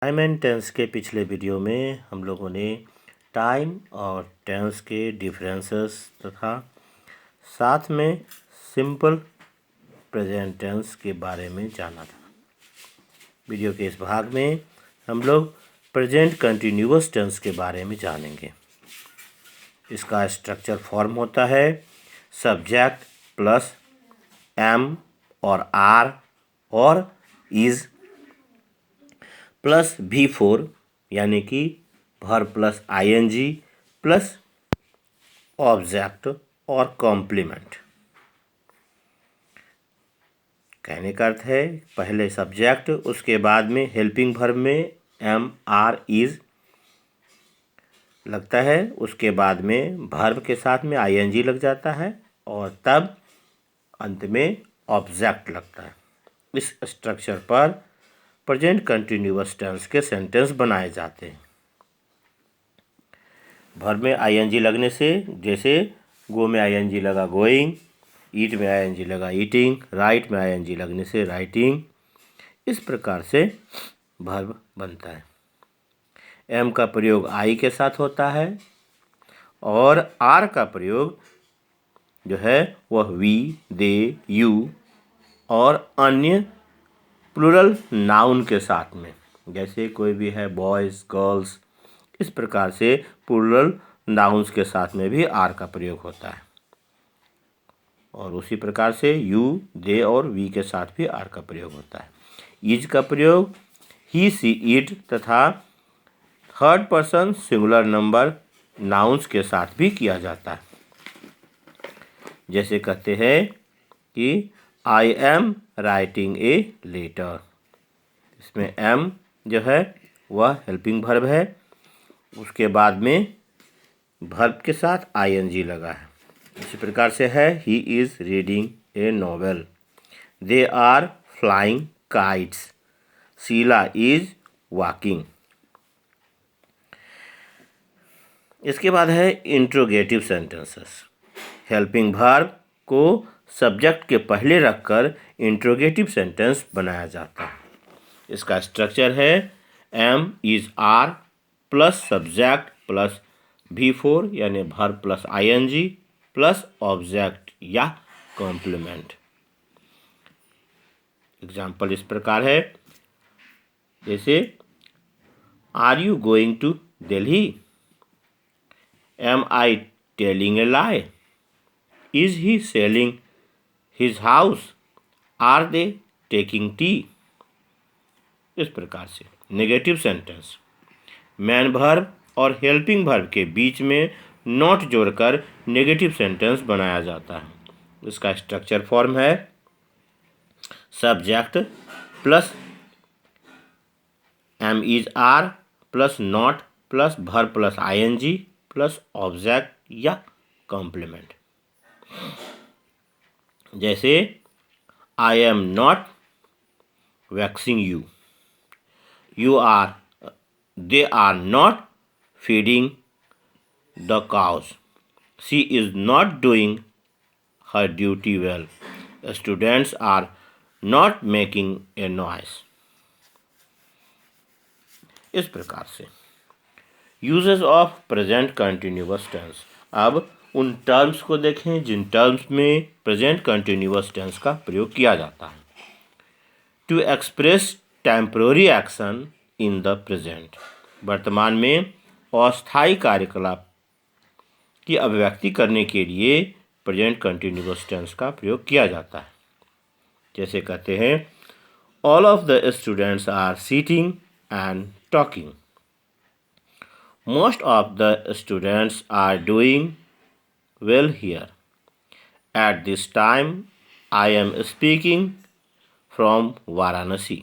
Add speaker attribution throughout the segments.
Speaker 1: Time and tense के पिछले video में हम लोगों ने टाइम और टेंस के डिफरेंसेस तथा साथ में सिंपल प्रेजेंट टेंस के बारे में जाना था। वीडियो के इस भाग में हम लोग प्रेजेंट कंटिन्यूअस टेंस के बारे में जानेंगे। इसका स्ट्रक्चर फॉर्म होता है सब्जेक्ट प्लस एम और आर और इज प्लस V4 यानी कि verb plus ING plus object और कॉम्प्लीमेंट। कहने का अर्थ है पहले सब्जेक्ट, उसके बाद में हेल्पिंग वर्ब में एम आर इज लगता है, उसके बाद में वर्ब के साथ में ING लग जाता है और तब अंत में ऑब्जेक्ट लगता है। इस स्ट्रक्चर पर प्रेजेंट कंटिन्यूअस टेंस के सेंटेंस बनाए जाते हैं। वर्ब में ING लगने से, जैसे गो में ING लगा गोइंग, ईट में ING लगा ईटिंग, राइट में ING लगने से राइटिंग। इस प्रकार से वर्ब बनता है। एम का प्रयोग आई के साथ होता है और आर का प्रयोग जो है वह वी, दे, यू और अन्य प्लूरल नाउन के साथ में, जैसे कोई भी है बॉयज़, गर्ल्स, इस प्रकार से प्लूरल नाउन्स के साथ में भी आर का प्रयोग होता है। और उसी प्रकार से यू, दे और वी के साथ भी आर का प्रयोग होता है। इज का प्रयोग ही, सी, इट तथा third person singular number nouns के साथ भी किया जाता है। जैसे कहते हैं कि I am writing a letter. इसमें एम जो है वह हेल्पिंग वर्ब है, उसके बाद में वर्ब के साथ ING लगा है। इसी प्रकार से है he is reading a novel, they are flying kites, Sheela is walking. इसके बाद है इंट्रोगेटिव सेंटेंसेस। हेल्पिंग वर्ब को सब्जेक्ट के पहले रखकर इंट्रोगेटिव सेंटेंस बनाया जाता है। इसका स्ट्रक्चर है am is are plus subject plus V4 यानी verb plus ING plus object या कॉम्प्लीमेंट। एग्जाम्पल इस प्रकार है, जैसे are you going to Delhi, am I telling a lie, is he selling his house, are they taking tea. इस प्रकार से negative sentence main verb और हेल्पिंग वर्ब के बीच में नॉट जोड़कर नेगेटिव सेंटेंस बनाया जाता है। इसका स्ट्रक्चर फॉर्म है subject plus am is are plus not plus verb plus ING plus object या कॉम्प्लीमेंट। जैसे I am not waxing you, you are, they are not feeding the cows, she is not doing her duty well, students are not making a noise। इस प्रकार से uses of present continuous tense. अब उन terms को देखें जिन terms में present continuous tense का प्रयोग किया जाता है। To express temporary action in the present, वर्तमान में अस्थायी कार्यकलाप की अभिव्यक्ति करने के लिए प्रेजेंट कंटिन्यूअस टेंस का प्रयोग किया जाता है। जैसे कहते हैं all of the students are sitting and talking, most of the students are doing well here, at this time I am speaking from Varanasi,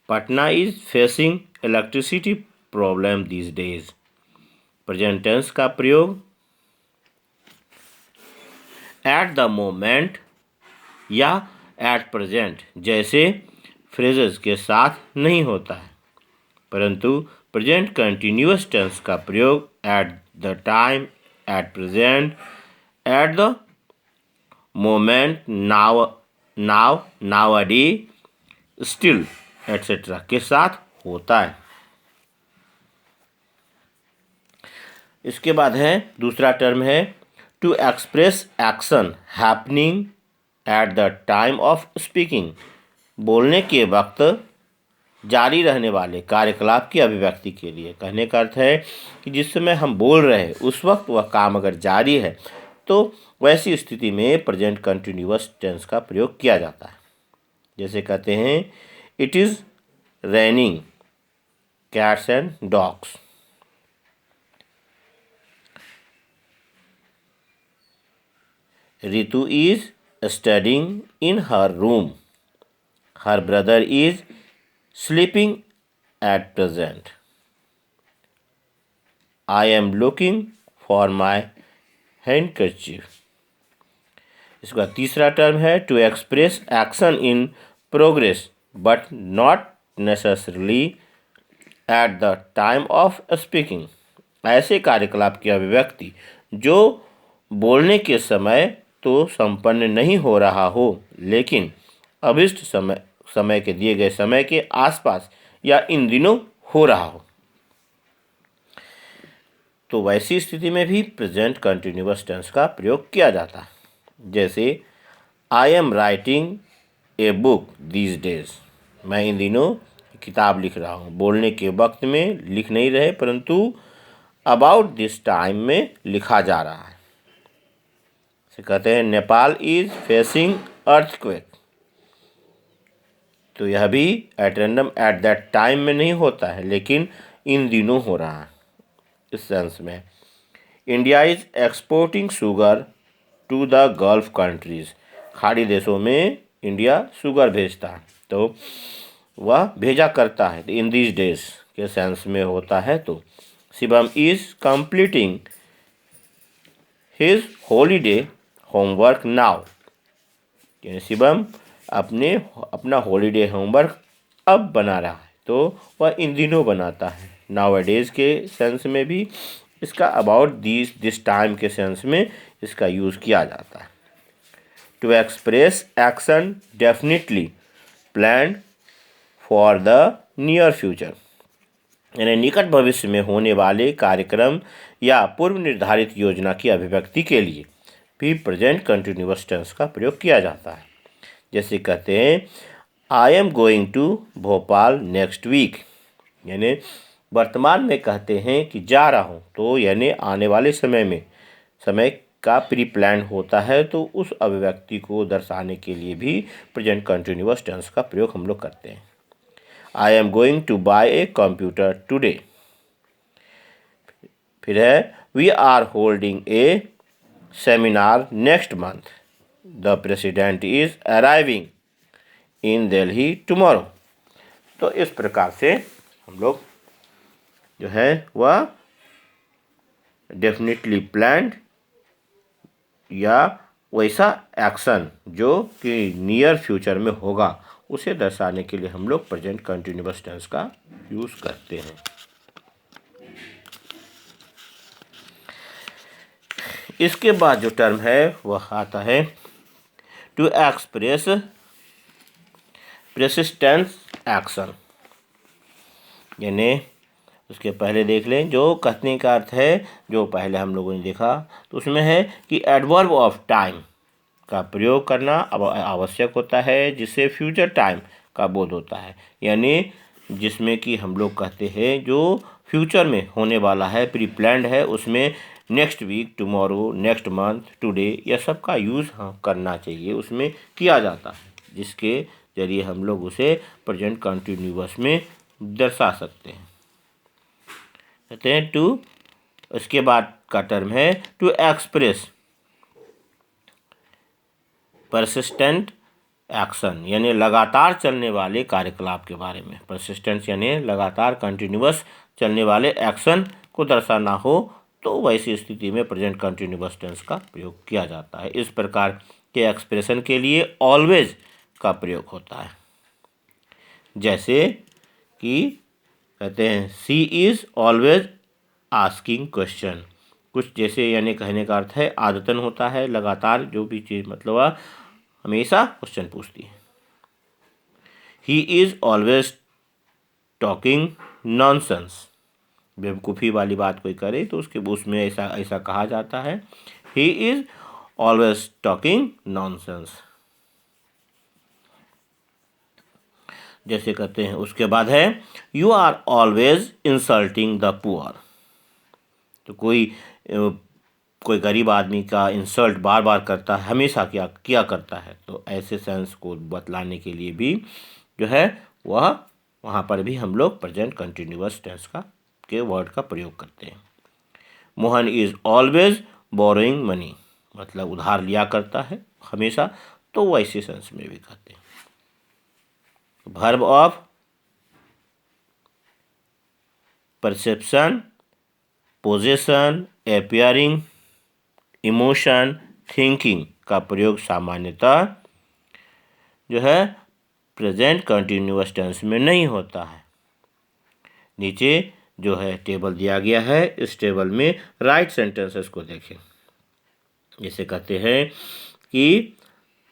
Speaker 1: Patna is facing electricity problem these days। Present tense का प्रयोग at the moment या at present जैसे phrases के साथ नहीं होता है, परंतु प्रेजेंट कंटिन्यूअस टेंस का प्रयोग at the time, at present, at the moment, now, now, nowadays, still etcetera के साथ होता है। इसके बाद है दूसरा टर्म है to express action happening at the time of speaking. बोलने के वक्त जारी रहने वाले कार्यकलाप की अभिव्यक्ति के लिए। कहने का अर्थ है कि जिस समय हम बोल रहे हैं उस वक्त वह काम अगर जारी है तो वैसी स्थिति में प्रेजेंट कंटिन्यूअस टेंस का प्रयोग किया जाता है। जैसे कहते हैं it is raining cats and dogs. Ritu is studying in her room. Her brother is sleeping at present. I am looking for my handkerchief. इसके बाद तीसरा टर्म है to express action in progress but not necessarily at the time of speaking. ऐसे कार्यकलाप की अभिव्यक्ति जो बोलने के समय तो संपन्न नहीं हो रहा हो लेकिन अभिष्ट समय के दिए गए समय के आसपास या इन दिनों हो रहा हो, तो वैसी स्थिति में भी प्रेजेंट कंटिन्यूअस टेंस का प्रयोग किया जाता है। जैसे I am writing a book these days. मैं इन दिनों किताब लिख रहा हूँ। बोलने के वक्त में लिख नहीं रहे परंतु अबाउट दिस टाइम में लिखा जा रहा है। से कहते हैं नेपाल इज फेसिंग अर्थक्वेक। तो यह भी at random at that time में नहीं होता है लेकिन इन दिनों हो रहा है। इस सेंस में India is exporting sugar to the Gulf countries. खाड़ी देशों में इंडिया शुगर भेजता है तो वह भेजा करता है इन दीज डेज के सेंस में होता है। तो Shivam is completing his holiday homework now. यानी शिवम अपना हॉलीडे होमवर्क अब बना रहा है तो वह इन दिनों बनाता है। नाउ डेज के सेंस में भी इसका अबाउट दिस टाइम के सेंस में इसका यूज़ किया जाता है। To express action definitely planned for the near future. यानी निकट भविष्य में होने वाले कार्यक्रम या पूर्व निर्धारित योजना की अभिव्यक्ति के लिए भी प्रेजेंट कंटिन्यूअस टेंस का प्रयोग किया जाता है। जैसे कहते हैं I am going to Bhopal next week. यानी वर्तमान में कहते हैं कि जा रहा हूँ तो यानी आने वाले समय का प्री प्लान होता है तो उस अभिव्यक्ति को दर्शाने के लिए भी प्रेजेंट कंटिन्यूअस टेंस का प्रयोग हम लोग करते हैं। I am going to buy a computer today. फिर है we are holding a seminar next month. The president is arriving in Delhi tomorrow. तो इस प्रकार से हम लोग जो है वह डेफिनेटली प्लान्ड या वैसा एक्शन जो कि नियर फ्यूचर में होगा उसे दर्शाने के लिए हम लोग प्रेजेंट कंटिन्यूअस टेंस का यूज़ करते हैं। इसके बाद जो टर्म है वह आता है टू एक्सप्रेस प्रेसिस्टेंस एक्शन। यानी उसके पहले देख लें जो कहने का अर्थ है जो पहले हम लोगों ने देखा तो उसमें है कि एडवर्ब ऑफ टाइम का प्रयोग करना आवश्यक होता है जिससे फ्यूचर टाइम का बोध होता है। यानी जिसमें कि हम लोग कहते हैं जो फ्यूचर में होने वाला है प्री प्लान्ड है उसमें next week tomorrow next month today यह सब का यूज़ करना चाहिए उसमें किया जाता है जिसके जरिए हम लोग उसे प्रेजेंट कंटिन्यूअस में दर्शा सकते हैं। कहते हैं टू उसके बाद का टर्म है टू एक्सप्रेस परसिस्टेंट एक्शन। यानी लगातार चलने वाले कार्यकलाप के बारे में। परसिस्टेंस यानी लगातार कंटिन्यूअस चलने वाले एक्शन को दर्शाना हो तो वैसी स्थिति में प्रेजेंट कंटिन्यूअस टेंस का प्रयोग किया जाता है। इस प्रकार के एक्सप्रेशन के लिए ऑलवेज का प्रयोग होता है। जैसे कि कहते हैं सी इज़ ऑलवेज आस्किंग क्वेश्चन। कुछ जैसे यानी कहने का अर्थ है आदतन होता है लगातार जो भी चीज़ मतलब हमेशा क्वेश्चन पूछती है। He is always talking nonsense. बेवकूफ़ी वाली बात कोई करे तो उसमें ऐसा ऐसा कहा जाता है, he is always talking nonsense. जैसे कहते हैं, उसके बाद है you are always insulting the poor. तो कोई गरीब आदमी का इंसल्ट बार बार करता है, हमेशा किया करता है, तो ऐसे सेंस को बतलाने के लिए भी जो है वहाँ पर भी हम लोग प्रेजेंट कंटिन्यूअस टेंस के वर्ड का प्रयोग करते हैं। Mohan is always borrowing money, मतलब उधार लिया करता है हमेशा, तो वैसे सेंस में भी कहते हैं। Verb of perception, possession, appearing, emotion, thinking का प्रयोग सामान्यतः जो है प्रेजेंट कंटिन्यूअस टेंस में नहीं होता है। नीचे जो है टेबल दिया गया है, इस टेबल में राइट सेंटेंसेस को देखें। जैसे कहते हैं कि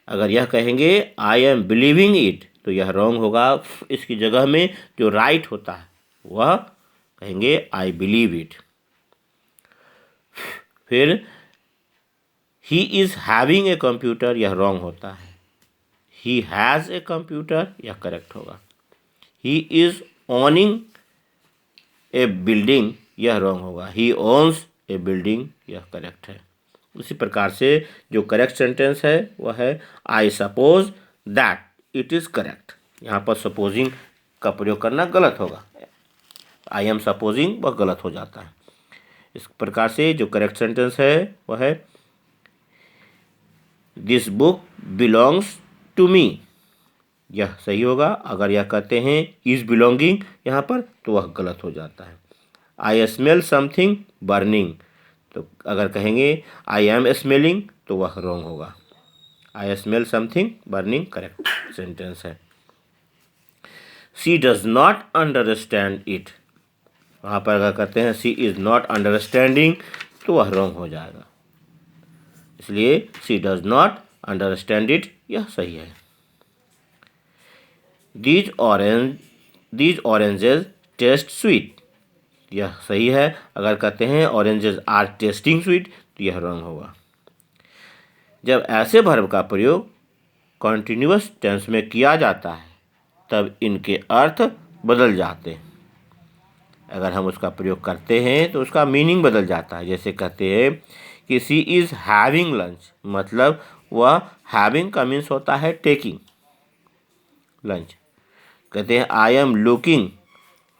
Speaker 1: अगर यह कहेंगे आई एम बिलीविंग इट, तो यह रॉन्ग होगा। इसकी जगह में जो राइट होता है वह कहेंगे आई बिलीव इट। फिर he is having a computer, यह रॉन्ग होता है। ही हैज़ ए कंप्यूटर, यह करेक्ट होगा। He is owning a building, यह रॉन्ग होगा। ही ओन्स ए बिल्डिंग, यह करेक्ट है। उसी प्रकार से जो करेक्ट सेंटेंस है वह है I suppose that it is correct. यहाँ पर सपोजिंग का प्रयोग करना गलत होगा। आई एम सपोजिंग वह गलत हो जाता है। इस प्रकार से जो करेक्ट सेंटेंस है वह है this book belongs to me, यह सही होगा। अगर यह कहते हैं इज़ बिलोंगिंग यहाँ पर, तो वह गलत हो जाता है। आई स्मेल समथिंग बर्निंग, तो अगर कहेंगे आई एम स्मेलिंग, तो वह रॉन्ग होगा। I smell something burning correct sentence है। She does not understand it, वहाँ पर अगर कहते हैं शी इज़ नॉट अंडरस्टैंडिंग, तो वह रॉन्ग हो जाएगा। इसलिए she does not understand it, यह सही है। दीज ऑरेंजेस टेस्ट स्वीट, यह सही है। अगर कहते हैं ऑरेंजेस आर टेस्टिंग स्वीट, तो यह रॉन्ग होगा। जब ऐसे वर्ब का प्रयोग कॉन्टिन्यूअस टेंस में किया जाता है तब इनके अर्थ बदल जाते हैं। अगर हम उसका प्रयोग करते हैं तो उसका मीनिंग बदल जाता है। जैसे कहते हैं कि शी इज़ हैविंग लंच, मतलब वह हैविंग का मीन्स होता है टेकिंग लंच। कहते हैं I am looking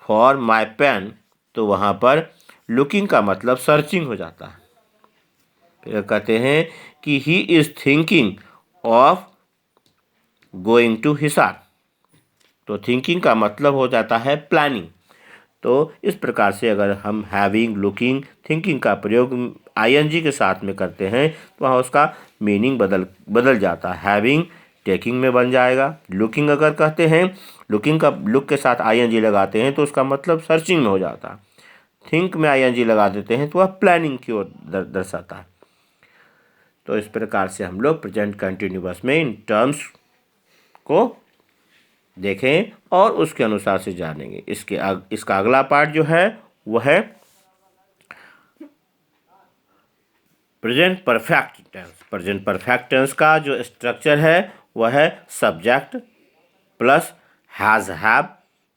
Speaker 1: for my pen, तो वहाँ पर लुकिंग का मतलब सर्चिंग हो जाता है। फिर कहते हैं कि he is thinking of going to Hisar, तो थिंकिंग का मतलब हो जाता है प्लानिंग। तो इस प्रकार से अगर हम हैविंग, लुकिंग, थिंकिंग का प्रयोग आईएनजी के साथ में करते हैं तो वहाँ उसका मीनिंग बदल जाता है। हैविंग टेकिंग में बन जाएगा। लुकिंग अगर कहते हैं, लुकिंग का लुक के साथ आईएनजी लगाते हैं तो उसका मतलब सर्चिंग में हो जाता है। थिंक में आईएनजी लगा देते हैं तो वह प्लानिंग की ओर दर्शाता है। तो इस प्रकार से हम लोग प्रेजेंट कंटिन्यूअस में इन टर्म्स को देखें और उसके अनुसार से जानेंगे। इसका अगला पार्ट जो है वह है present perfect tense. Present perfect tense का जो स्ट्रक्चर है वह है subject plus has have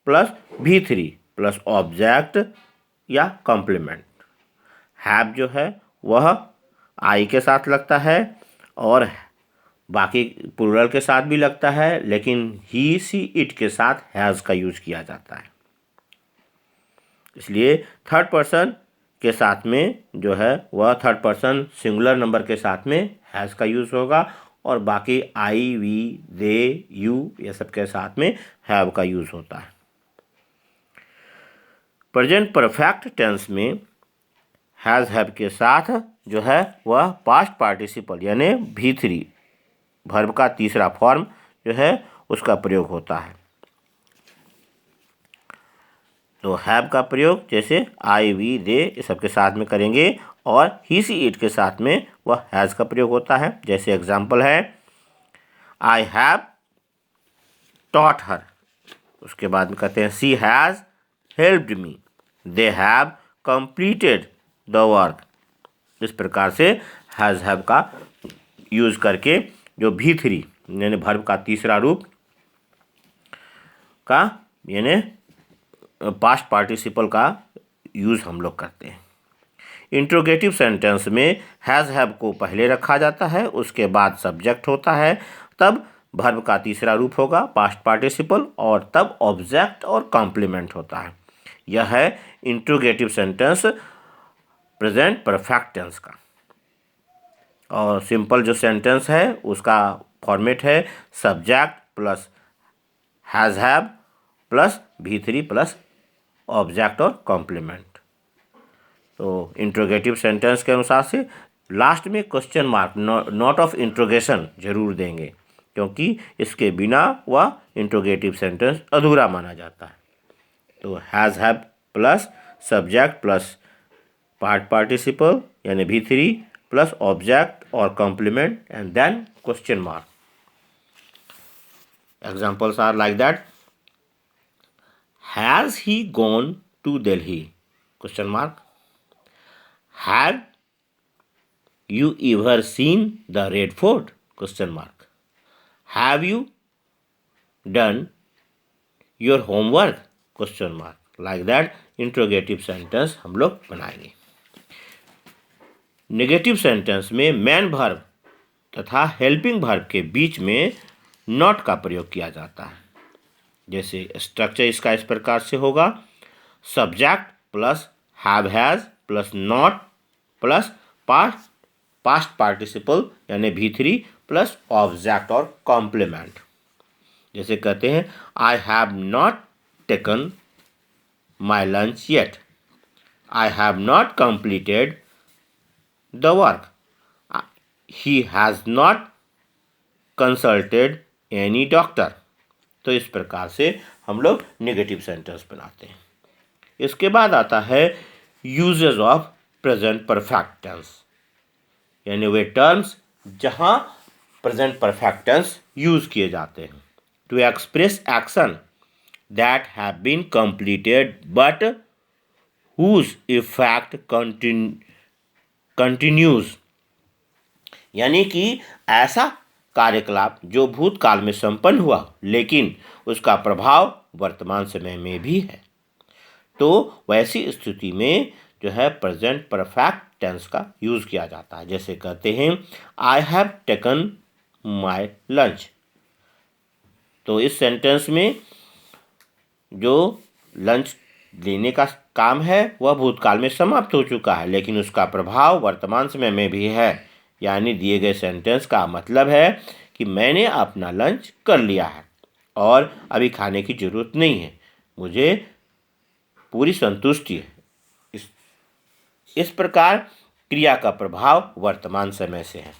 Speaker 1: plus V3 plus object या कॉम्प्लीमेंट। हैव जो है वह आई के साथ लगता है और बाकी प्लूरल के साथ भी लगता है, लेकिन ही, सी, इट के साथ हैज़ का यूज किया जाता है। इसलिए थर्ड पर्सन के साथ में जो है वह थर्ड पर्सन सिंगुलर नंबर के साथ में हैज़ का यूज होगा और बाकी आई, वी, दे, यू ये सब के साथ में हैव का यूज होता है। प्रेजेंट परफेक्ट टेंस में हैज़ हैव के साथ जो है वह पास्ट पार्टिसिपल यानी V3 वर्ब का तीसरा फॉर्म जो है उसका प्रयोग होता है। तो हैव का प्रयोग जैसे आई, वी, दे इस सब के साथ में करेंगे और ही, सी, इट के साथ में वह हैज़ का प्रयोग होता है। जैसे एग्जाम्पल है आई हैव टॉट हर, उसके बाद में कहते हैं she has helped me, they have completed the work. इस प्रकार से हैज़ हैव का यूज़ करके जो V3 यानी वर्ब का तीसरा रूप का यानी पास्ट पार्टिसिपल का यूज़ हम लोग करते हैं। इंट्रोगेटिव सेंटेंस में हैज़ हैव को पहले रखा जाता है, उसके बाद सब्जेक्ट होता है, तब वर्ब का तीसरा रूप होगा पास्ट पार्टिसिपल, और तब ऑब्जेक्ट और कॉम्प्लीमेंट होता है। यह है interrogative sentence present perfect tense का। और सिंपल जो सेंटेंस है उसका फॉर्मेट है subject plus has have plus V3 plus object और कॉम्प्लीमेंट। तो इंट्रोगेटिव सेंटेंस के अनुसार से लास्ट में question mark note of interrogation जरूर देंगे, क्योंकि इसके बिना वह इंट्रोगेटिव सेंटेंस अधूरा माना जाता है। तो has have plus subject plus part participle यानी V3 प्लस ऑब्जेक्ट और complement and then question mark. Examples are like that, has he gone to Delhi question mark, have you ever seen the Red Fort question mark, have you done your homework question mark. Like that interrogative sentence हम लोग बनाएंगे। Negative sentence में main verb तथा helping verb के बीच में not का प्रयोग किया जाता है। जैसे स्ट्रक्चर इसका इस प्रकार से होगा, subject plus have has plus not plus past participle यानी V3 प्लस ऑब्जेक्ट और कॉम्प्लीमेंट। जैसे कहते हैं I have not taken my lunch yet, I have not completed the work, he has not consulted any doctor. तो इस प्रकार से हम लोग नेगेटिव सेंटेंस बनाते हैं। इसके बाद आता है uses of present perfect tense, यानी वे टर्म्स जहां प्रेजेंट परफेक्ट टेंस यूज किए जाते हैं to express action that have been completed but whose effect continues, यानी कि ऐसा कार्यकलाप जो भूतकाल में संपन्न हुआ लेकिन उसका प्रभाव वर्तमान समय में भी है। तो वैसी स्थिति में जो है प्रेजेंट परफेक्ट टेंस का यूज किया जाता है। जैसे कहते हैं I have taken my lunch. तो इस सेंटेंस में जो लंच लेने का काम है वह भूतकाल में समाप्त हो चुका है, लेकिन उसका प्रभाव वर्तमान समय में भी है। यानी दिए गए सेंटेंस का मतलब है कि मैंने अपना लंच कर लिया है और अभी खाने की जरूरत नहीं है, मुझे पूरी संतुष्टि है। इस प्रकार क्रिया का प्रभाव वर्तमान समय से है।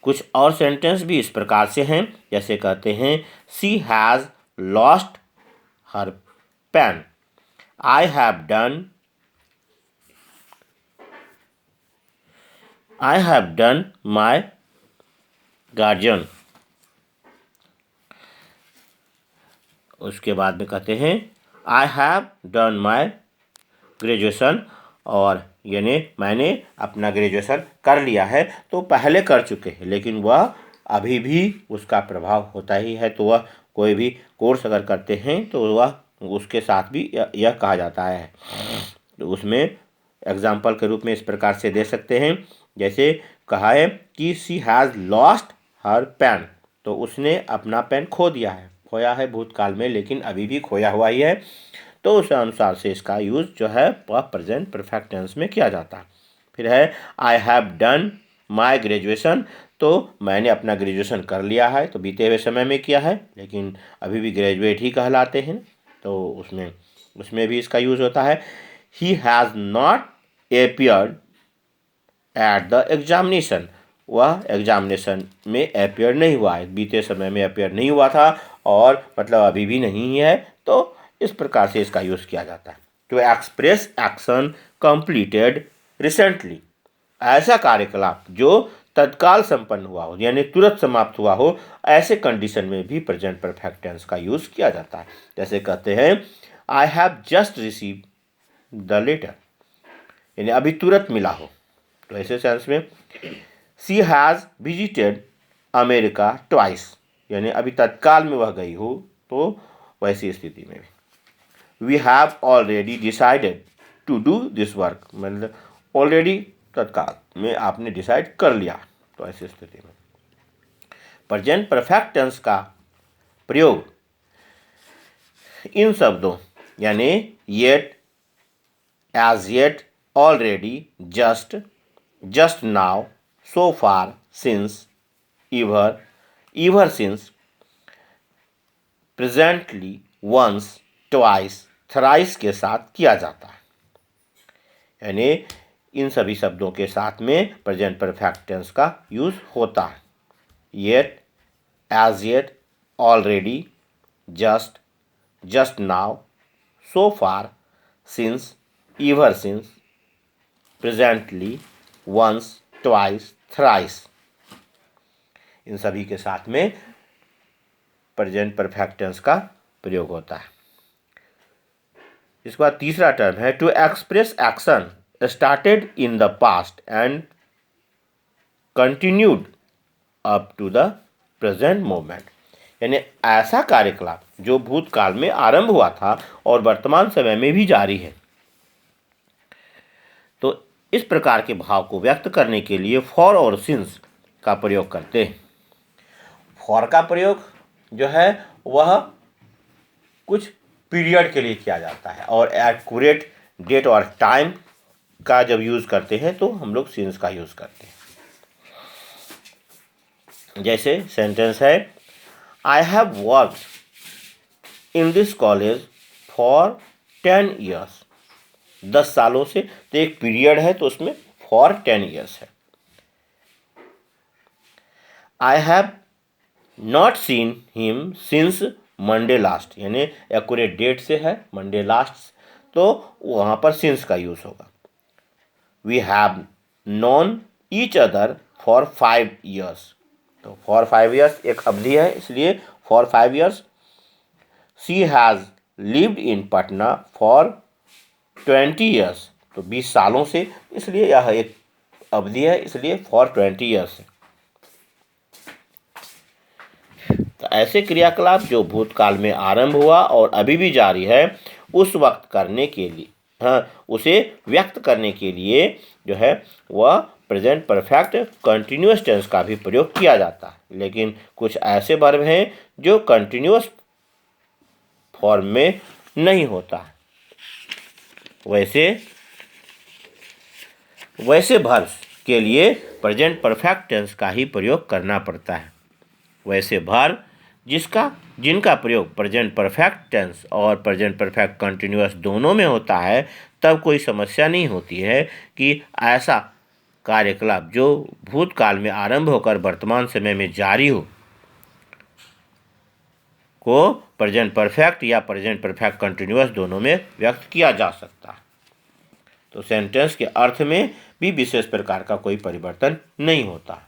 Speaker 1: कुछ और सेंटेंस भी इस प्रकार से हैं, जैसे कहते हैं she has lost her pen, I have done my guardian. उसके बाद में कहते हैं I have done my graduation, और यानी मैंने अपना ग्रेजुएशन कर लिया है। तो पहले कर चुके हैं लेकिन वह अभी भी उसका प्रभाव होता ही है। तो वह कोई भी कोर्स अगर करते हैं तो वह उसके साथ भी यह कहा जाता है। तो उसमें एग्जाम्पल के रूप में इस प्रकार से दे सकते हैं, जैसे कहा है कि सी हैज़ लॉस्ट हर पेन, तो उसने अपना पेन खो दिया है, खोया है भूतकाल में लेकिन अभी भी खोया हुआ ही है। तो उस अनुसार से इसका यूज़ जो है वह प्रेजेंट परफेक्ट टेंस में किया जाता है। फिर है आई हैव डन माई ग्रेजुएशन, तो मैंने अपना ग्रेजुएशन कर लिया है, तो बीते हुए समय में किया है लेकिन अभी भी ग्रेजुएट ही कहलाते हैं। तो उसमें भी इसका यूज़ होता है। He has not appeared at the examination, वह एग्जामिनेशन में अपीयर नहीं हुआ है, बीते समय में अपीयर नहीं हुआ था और मतलब अभी भी नहीं है। तो इस प्रकार से इसका यूज़ किया जाता है। To express action completed recently, ऐसा कार्यकलाप जो तत्काल संपन्न हुआ हो यानी तुरंत समाप्त हुआ हो, ऐसे कंडीशन में भी प्रेजेंट परफेक्ट टेंस का यूज़ किया जाता है। जैसे कहते हैं I have just receive the letter, यानी अभी तुरंत मिला हो। तो ऐसे सेंस में she has visited America twice, यानी अभी तत्काल में वह गई हो, तो वैसी स्थिति में भी we have already decided to do this work, मतलब ऑलरेडी तत्काल में आपने डिसाइड कर लिया, तो ऐसी स्थिति में प्रेजेंट परफेक्ट टेंस का प्रयोग इन शब्दों यानी yet, as yet, already, just, just now, so far, since, ever, ever since, presently, once, twice, thrice के साथ किया जाता है। यानी इन सभी शब्दों के साथ में प्रेजेंट परफेक्ट टेंस का यूज़ होता है। Yet, as yet, already, just, just now, so far, since, ever since, presently, once, twice, thrice, इन सभी के साथ में प्रेजेंट परफेक्ट टेंस का प्रयोग होता है। इसके बाद तीसरा टर्म है to express action started in the past and continued up to the present moment, यानी ऐसा कार्यकलाप जो भूतकाल में आरंभ हुआ था और वर्तमान समय में भी जारी है। तो इस प्रकार के भाव को व्यक्त करने के लिए फॉर और सिंस का प्रयोग करते हैं। फॉर का प्रयोग जो है वह कुछ पीरियड के लिए किया जाता है और एक्यूरेट डेट और टाइम का जब यूज़ करते हैं तो हम लोग सिंस का यूज़ करते हैं। जैसे सेंटेंस है I have worked in this college for 10 years, 10 सालों से, तो एक पीरियड है तो उसमें फॉर 10 ईयर्स है। I have not seen him since Monday last, यानी एक्यूरेट डेट से है मंडे लास्ट, तो वहाँ पर सिंस का यूज़ होगा। We have known each other for 5 years, तो फॉर 5 ईयर्स एक अवधि है इसलिए for 5 years. She has lived in Patna for 20 years, तो 20 सालों से, इसलिए यह एक अवधि है इसलिए फॉर 20 ईयर्स है। तो ऐसे क्रियाकलाप जो भूतकाल में आरंभ हुआ और अभी भी जारी है उस वक्त करने के लिए, उसे व्यक्त करने के लिए जो है वह प्रेजेंट परफेक्ट कंटिन्यूअस टेंस का भी प्रयोग किया जाता है। लेकिन कुछ ऐसे वर्ब हैं जो कंटिन्यूअस फॉर्म में नहीं होता है, वैसे वर्ब्स के लिए प्रेजेंट परफेक्ट टेंस का ही प्रयोग करना पड़ता है। वैसे वर्ब जिनका प्रयोग प्रेजेंट परफेक्ट टेंस और प्रेजेंट परफेक्ट कंटिन्यूअस दोनों में होता है, तब कोई समस्या नहीं होती है कि ऐसा कार्यकलाप जो भूतकाल में आरंभ होकर वर्तमान समय में जारी हो को प्रेजेंट परफेक्ट या प्रेजेंट परफेक्ट कंटिन्यूअस दोनों में व्यक्त किया जा सकता है। तो सेंटेंस के अर्थ में भी विशेष प्रकार का कोई परिवर्तन नहीं होता।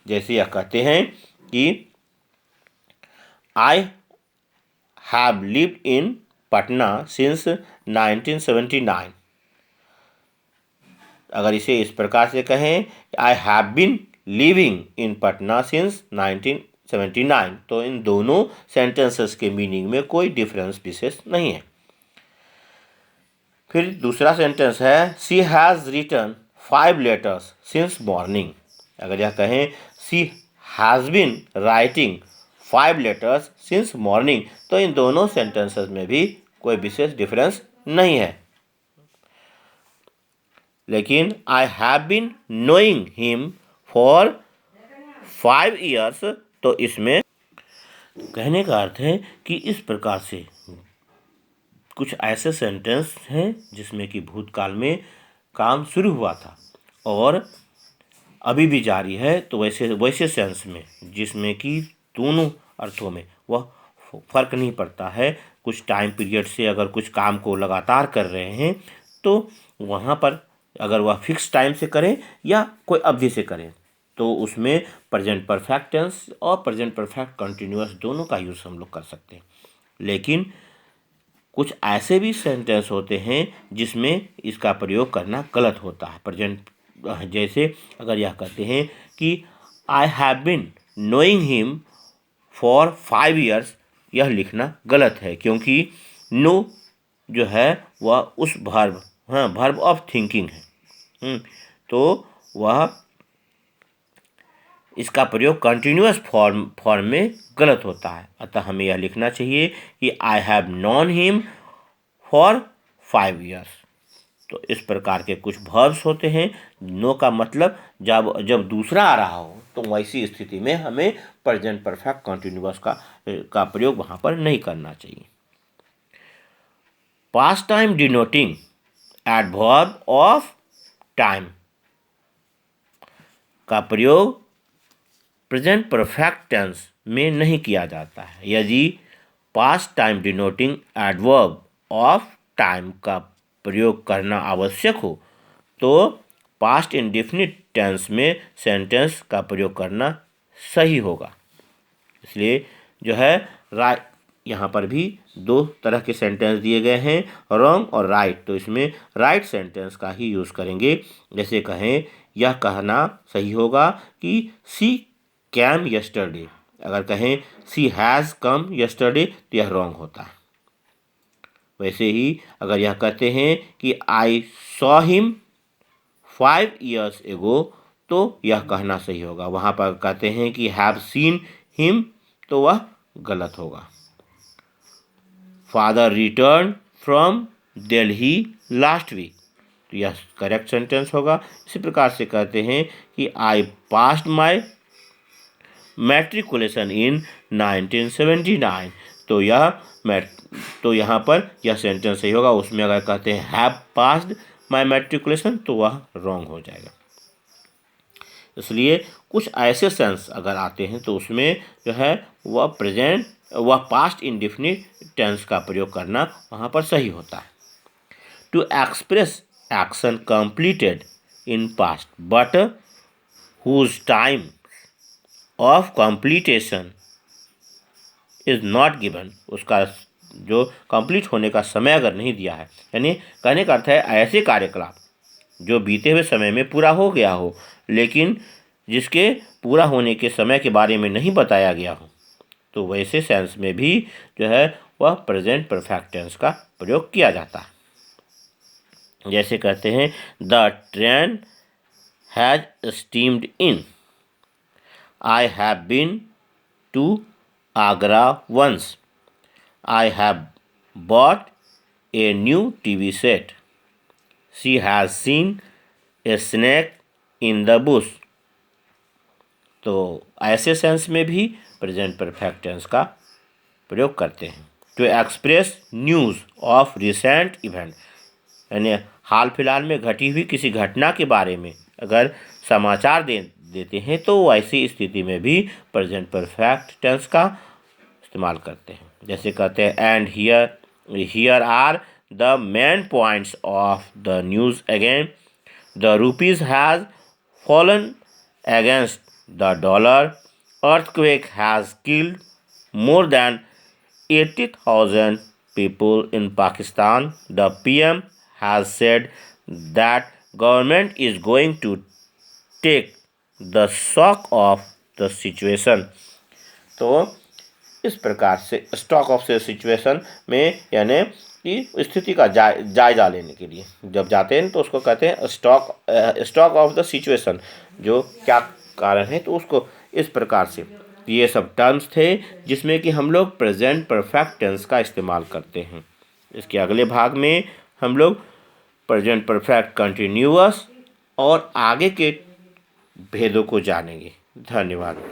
Speaker 1: जैसे यह कहते हैं कि I have lived in Patna since 1979, अगर इसे इस प्रकार से कहें I have been living in Patna since 1979, तो इन दोनों सेंटेंसेस के मीनिंग में कोई डिफरेंस विशेष नहीं है। फिर दूसरा सेंटेंस है she has written 5 letters since morning, अगर यह कहें she has been writing 5 letters since morning, तो इन दोनों सेंटेंसेस में भी कोई विशेष डिफरेंस नहीं है। लेकिन I have been knowing him for 5 years, तो इसमें कहने का अर्थ है कि इस प्रकार से कुछ ऐसे सेंटेंस हैं जिसमें कि भूतकाल में काम शुरू हुआ था और अभी भी जारी है, तो वैसे सेंस में जिसमें कि दोनों अर्थों में वह फर्क नहीं पड़ता है। कुछ टाइम पीरियड से अगर कुछ काम को लगातार कर रहे हैं तो वहाँ पर अगर वह फिक्स टाइम से करें या कोई अवधि से करें तो उसमें प्रेजेंट परफेक्ट टेंस और प्रेजेंट परफेक्ट कंटिन्यूअस दोनों का यूज़ हम लोग कर सकते हैं। लेकिन कुछ ऐसे भी सेंटेंस होते हैं जिसमें इसका प्रयोग करना गलत होता है। प्रेजेंट जैसे अगर यह कहते हैं कि I have been knowing him for 5 years, यह लिखना गलत है, क्योंकि नो जो है वह उस वर्ब ऑफ थिंकिंग है। तो वह इसका प्रयोग कंटिन्यूअस फॉर्म में गलत होता है। अतः हमें यह लिखना चाहिए कि I have non him for 5 years। तो इस प्रकार के कुछ वर्ब्स होते हैं, नो का मतलब जब दूसरा आ रहा हो तो वैसी स्थिति में हमें प्रेजेंट परफेक्ट कंटिन्यूअस का प्रयोग वहाँ पर नहीं करना चाहिए। Past time denoting adverb of time का प्रयोग प्रेजेंट परफेक्ट टेंस में नहीं किया जाता है। यदि past time denoting adverb of time का प्रयोग करना आवश्यक हो तो पास्ट इंडेफिनिट टेंस में सेंटेंस का प्रयोग करना सही होगा। इसलिए जो है राइट, यहाँ पर भी दो तरह के सेंटेंस दिए गए हैं, रॉन्ग और राइट। तो इसमें राइट सेंटेंस का ही यूज़ करेंगे। जैसे कहें, यह कहना सही होगा कि सी कैम यस्टरडे। अगर कहें सी हैज़ कम यस्टरडे तो यह रॉन्ग होता है। वैसे ही अगर यह कहते हैं कि I saw him 5 years ago तो यह कहना सही होगा। वहाँ पर कहते हैं कि हैव सीन हिम तो वह गलत होगा। Father return from Delhi last week तो यह करेक्ट सेंटेंस होगा। इसी प्रकार से कहते हैं कि आई पास्ड माई मैट्रिकुलेशन इन 1979 तो यहाँ पर यह सेंटेंस सही होगा। उसमें अगर कहते हैं हैव पास्ड माई मैट्रिकुलेशन तो वह रॉन्ग हो जाएगा। इसलिए कुछ ऐसे सेंस अगर आते हैं तो उसमें जो है वह पास्ट इंडेफिनिट टेंस का प्रयोग करना वहाँ पर सही होता है। To express action completed in past but whose time of completion is not given, उसका जो कंप्लीट होने का समय अगर नहीं दिया है, यानी कहने का अर्थ है ऐसे कार्यकलाप जो बीते हुए समय में पूरा हो गया हो लेकिन जिसके पूरा होने के समय के बारे में नहीं बताया गया हो, तो वैसे सेंस में भी जो है वह प्रेजेंट परफेक्ट टेंस का प्रयोग किया जाता है। जैसे कहते हैं the train has steamed in, I have been to Agra once, I have bought a new TV set, she has seen a snake in the bush. तो ऐसे सेंस में भी प्रेजेंट परफेक्ट टेंस का प्रयोग करते हैं। To express news of recent event, यानी हाल फिलहाल में घटी हुई किसी घटना के बारे में अगर समाचार देते हैं तो ऐसी स्थिति में भी प्रेजेंट परफेक्ट टेंस का इस्तेमाल करते हैं। जैसे कहते हैं and here are the main points of the news again, the rupees has fallen against the dollar, earthquake has killed more than 80,000 people in Pakistan, the PM has said that government is going to take the shock of the situation। तो इस प्रकार से stock of the situation में यानी कि स्थिति का जायजा लेने के लिए जब जाते हैं तो उसको कहते हैं स्टॉक ऑफ द सिचुएशन, जो क्या कारण है तो उसको इस प्रकार से। ये सब टर्म्स थे जिसमें कि हम लोग प्रेजेंट परफेक्ट टेंस का इस्तेमाल करते हैं। इसके अगले भाग में हम लोग प्रेजेंट परफेक्ट कंटिन्यूअस और आगे के भेदों को जानेंगे। धन्यवाद।